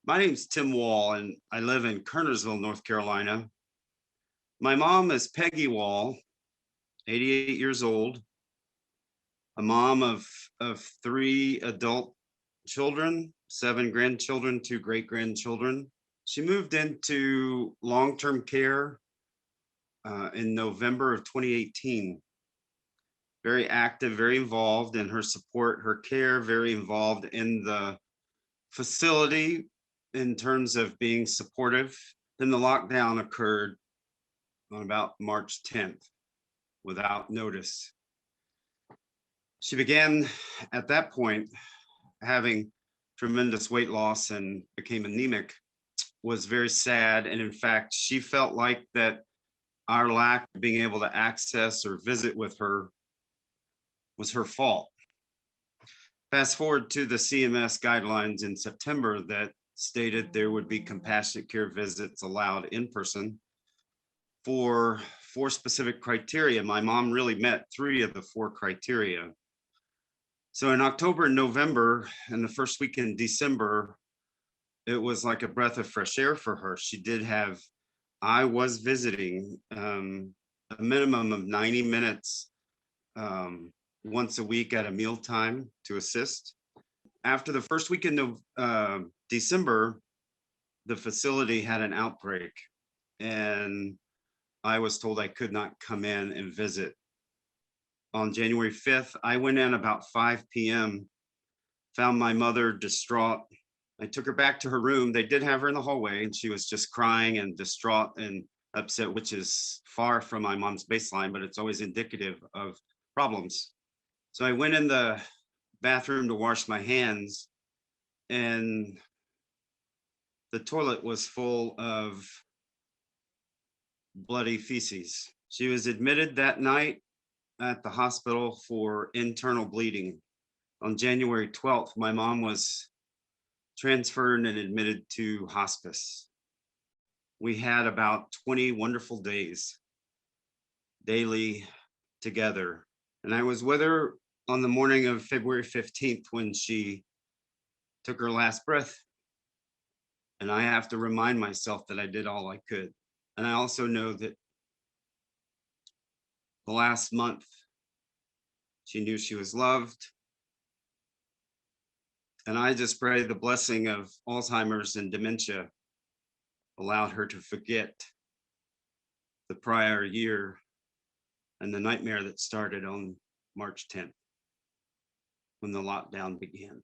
My name's Tim Wall, and I live in Kernersville, North Carolina. My mom is Peggy Wall, 88 years old, a mom of three adult children, seven grandchildren, two great grandchildren. She moved into long term care in November of 2018. Very active, very involved in her support, her care, very involved in the facility in terms of being supportive. Then the lockdown occurred on about March 10th without notice. She began at that point having tremendous weight loss and became anemic, was very sad. And in fact, she felt like that our lack of being able to access or visit with her was her fault. Fast forward to the CMS guidelines in September that stated there would be compassionate care visits allowed in person for four specific criteria. My mom really met three of the four criteria. So in October and November and the first week in December, it was like a breath of fresh air for her. I was visiting a minimum of 90 minutes once a week at a mealtime to assist. After the first week in December, the facility had an outbreak, and I was told I could not come in and visit. On January 5th, I went in about 5 p.m., found my mother distraught. I took her back to her room. They did have her in the hallway, and she was just crying and distraught and upset, which is far from my mom's baseline, but it's always indicative of problems. So I went in the bathroom to wash my hands, and the toilet was full of bloody feces. She was admitted that night at the hospital for internal bleeding. On January 12th, my mom was transferred and admitted to hospice. We had about 20 wonderful days daily together. And I was with her on the morning of February 15th when she took her last breath. And I have to remind myself that I did all I could. And I also know that the last month, she knew she was loved. And I just pray the blessing of Alzheimer's and dementia allowed her to forget the prior year and the nightmare that started on March 10th when the lockdown began.